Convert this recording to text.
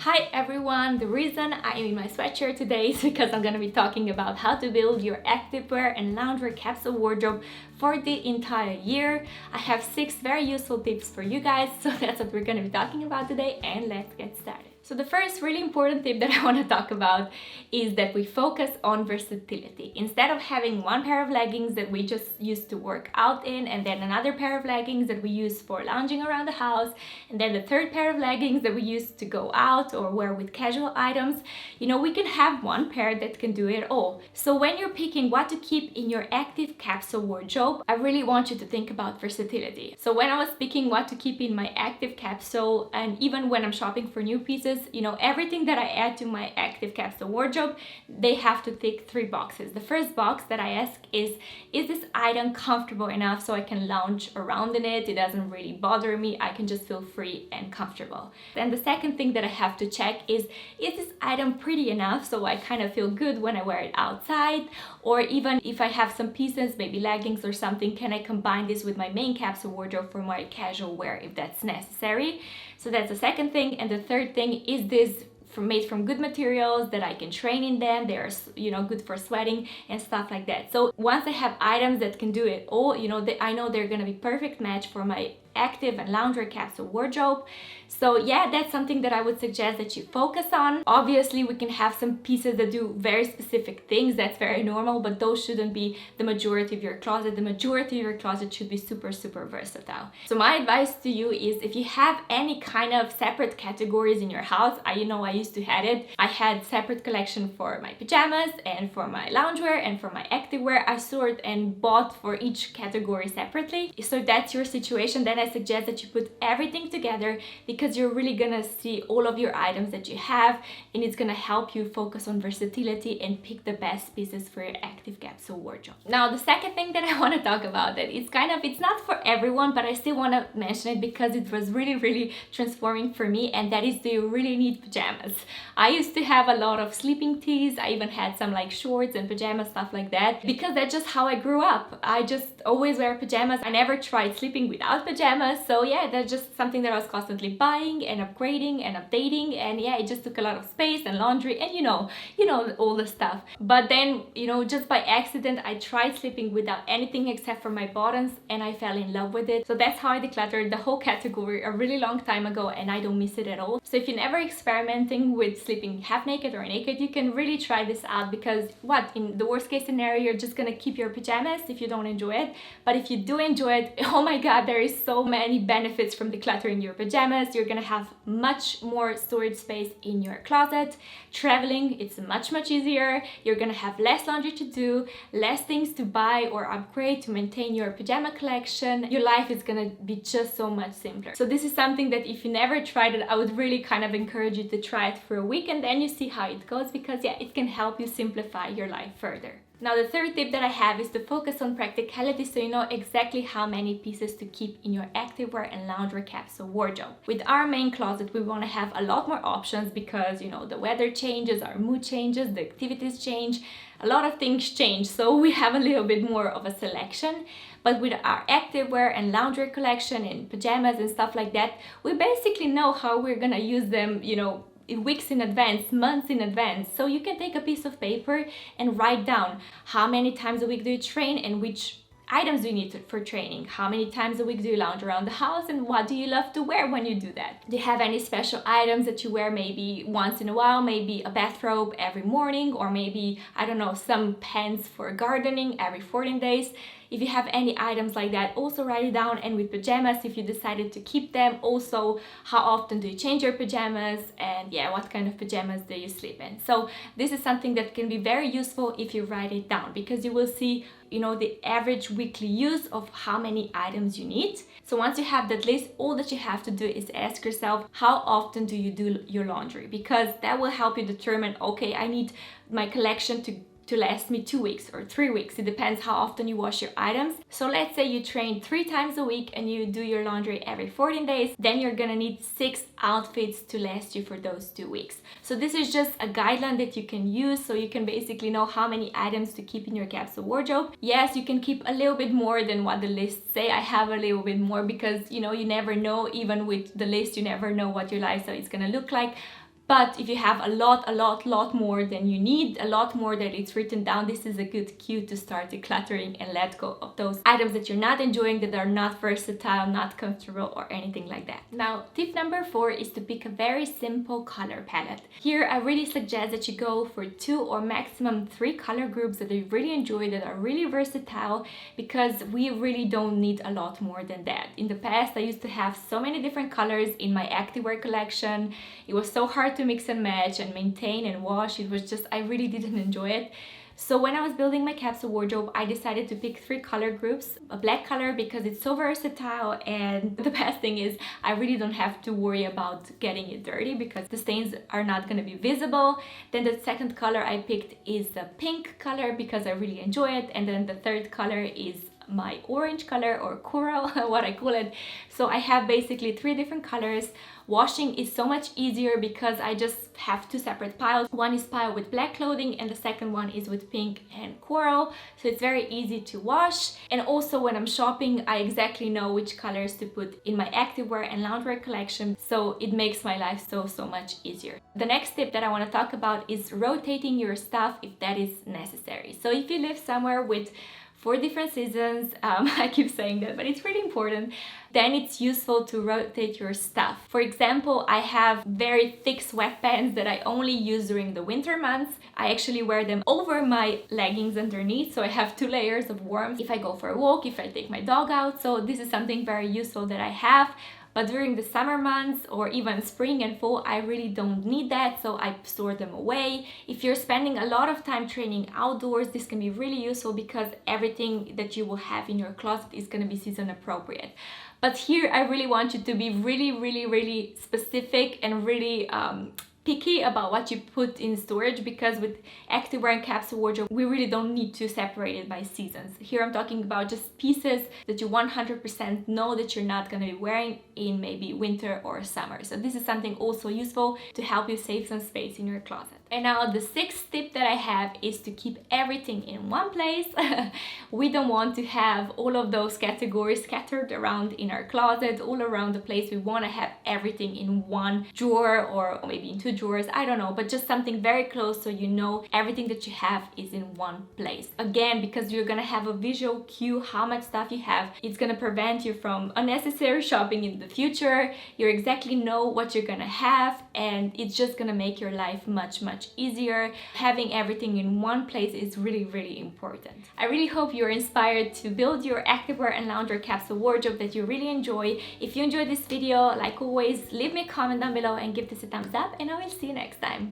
Hi everyone! The reason I am in my sweatshirt today is because I'm going to be talking about how to build your activewear and loungewear capsule wardrobe for the entire year. I have 6 very useful tips for you guys, so that's what we're going to be talking about today, and let's get started. So the first really important tip that I want to talk about is that we focus on versatility. Instead of having one pair of leggings that we just use to work out in, and then another pair of leggings that we use for lounging around the house, and then the third pair of leggings that we use to go out or wear with casual items, we can have one pair that can do it all. So when you're picking what to keep in your active capsule wardrobe, I really want you to think about versatility. So when I was picking what to keep in my active capsule, and even when I'm shopping for new pieces, everything that I add to my active capsule wardrobe, they have to tick 3 boxes. The first box that I ask is this item comfortable enough so I can lounge around in it? It doesn't really bother me. I can just feel free and comfortable. Then the second thing that I have to check is this item pretty enough so I kind of feel good when I wear it outside? Or even if I have some pieces, maybe leggings or something, can I combine this with my main capsule wardrobe for my casual wear if that's necessary? So that's the second thing. And the third thing, is this made from good materials that I can train in them? They are, good for sweating and stuff like that. So once I have items that can do it all, I know they're gonna be perfect match for my active and loungewear capsule wardrobe. So yeah, that's something that I would suggest that you focus on. Obviously, we can have some pieces that do very specific things. That's very normal, but those shouldn't be the majority of your closet. The majority of your closet should be super versatile. So my advice to you is, if you have any kind of separate categories in your house, I used to have it. I had separate collection for my pajamas and for my loungewear and for my activewear. I sort and bought for each category separately. So if that's your situation, then I suggest that you put everything together, because you're really gonna see all of your items that you have, and it's gonna help you focus on versatility and pick the best pieces for your active capsule wardrobe. Now, the second thing that I want to talk about, that it's not for everyone, but I still want to mention it because it was really transforming for me, and that is, do you really need pajamas? I used to have a lot of sleeping tees. I even had some like shorts and pajamas, stuff like that, because that's just how I grew up. I just always wear pajamas. I never tried sleeping without pajamas. So yeah, that's just something that I was constantly buying and upgrading and updating, and yeah, it just took a lot of space and laundry and all the stuff. But then just by accident, I tried sleeping without anything except for my bottoms, and I fell in love with it. So that's how I decluttered the whole category a really long time ago, and I don't miss it at all. So if you're never experimenting with sleeping half naked or naked, you can really try this out, because in the worst case scenario, you're just gonna keep your pajamas if you don't enjoy it. But if you do enjoy it, oh my god, there is so many benefits from decluttering your pajamas. You're gonna have much more storage space in your closet. Traveling, it's much easier. You're gonna have less laundry to do, less things to buy or upgrade to maintain your pajama collection. Your life is gonna be just so much simpler. So this is something that, if you never tried it, I would really kind of encourage you to try it for a week, and then you see how it goes, because yeah, it can help you simplify your life further. Now, the third tip that I have is to focus on practicality, so you know exactly how many pieces to keep in your activewear and loungewear capsule wardrobe. With our main closet, we want to have a lot more options, because the weather changes, our mood changes, the activities change, a lot of things change, so we have a little bit more of a selection. But with our activewear and loungewear collection and pajamas and stuff like that, we basically know how we're gonna use them, weeks in advance, months in advance. So you can take a piece of paper and write down how many times a week do you train, and which items do you need for training, how many times a week do you lounge around the house, and what do you love to wear when you do that. Do you have any special items that you wear maybe once in a while, maybe a bathrobe every morning, or maybe, I don't know, some pants for gardening every 14 days? If you have any items like that, also write it down. And with pajamas, if you decided to keep them, also how often do you change your pajamas, and yeah, what kind of pajamas do you sleep in? So this is something that can be very useful if you write it down, because you will see the average weekly use of how many items you need. So once you have that list, all that you have to do is ask yourself, how often do you do your laundry? Because that will help you determine, okay, I need my collection to last me 2 weeks or 3 weeks. It depends how often you wash your items. So let's say you train 3 times a week and you do your laundry every 14 days, then you're gonna need 6 outfits to last you for those 2 weeks. So this is just a guideline that you can use, so you can basically know how many items to keep in your capsule wardrobe. Yes, you can keep a little bit more than what the lists say. I have a little bit more because you never know, even with the list, you never know what your lifestyle is gonna look like. But if you have a lot more than you need, a lot more that it's written down, this is a good cue to start decluttering and let go of those items that you're not enjoying, that are not versatile, not comfortable, or anything like that. Now, tip number 4 is to pick a very simple color palette. Here, I really suggest that you go for 2 or maximum 3 color groups that you really enjoy, that are really versatile, because we really don't need a lot more than that. In the past, I used to have so many different colors in my activewear collection. It was so hard to mix and match and maintain and wash. It was just, I really didn't enjoy it. So when I was building my capsule wardrobe, I decided to pick 3 color groups. A black color because it's so versatile, and the best thing is I really don't have to worry about getting it dirty because the stains are not going to be visible. Then the second color I picked is the pink color because I really enjoy it. And then the third color is my orange color, or coral, what I call it. So I have basically 3 different colors. Washing is so much easier because I just have 2 separate piles. One is piled with black clothing and the second one is with pink and coral. So it's very easy to wash. And also when I'm shopping, I exactly know which colors to put in my activewear and loungewear collection. So it makes my life so much easier. The next tip that I want to talk about is rotating your stuff if that is necessary. So if you live somewhere with 4 different seasons, I keep saying that, but it's really important, then it's useful to rotate your stuff. For example, I have very thick sweatpants that I only use during the winter months. I actually wear them over my leggings underneath, so I have 2 layers of warmth if I go for a walk, if I take my dog out. So this is something very useful that I have. But during the summer months or even spring and fall, I really don't need that, so I store them away. If you're spending a lot of time training outdoors, this can be really useful because everything that you will have in your closet is going to be season appropriate. But here I really want you to be really specific and really picky about what you put in storage, because with activewear and capsule wardrobe, we really don't need to separate it by seasons. Here I'm talking about just pieces that you 100% know that you're not going to be wearing in maybe winter or summer. So this is something also useful to help you save some space in your closet. And now the 6th tip that I have is to keep everything in one place. We don't want to have all of those categories scattered around in our closet, all around the place. We want to have everything in one drawer, or maybe in 2 drawers, I don't know, but just something very close so you know everything that you have is in one place. Again, because you're gonna have a visual cue how much stuff you have, it's gonna prevent you from unnecessary shopping in the future. You exactly know what you're gonna have, and it's just gonna make your life much easier. Having everything in one place is really important. I really hope you're inspired to build your activewear and loungewear capsule wardrobe that you really enjoy. If you enjoyed this video, like always, leave me a comment down below and give this a thumbs up, and I will see you next time.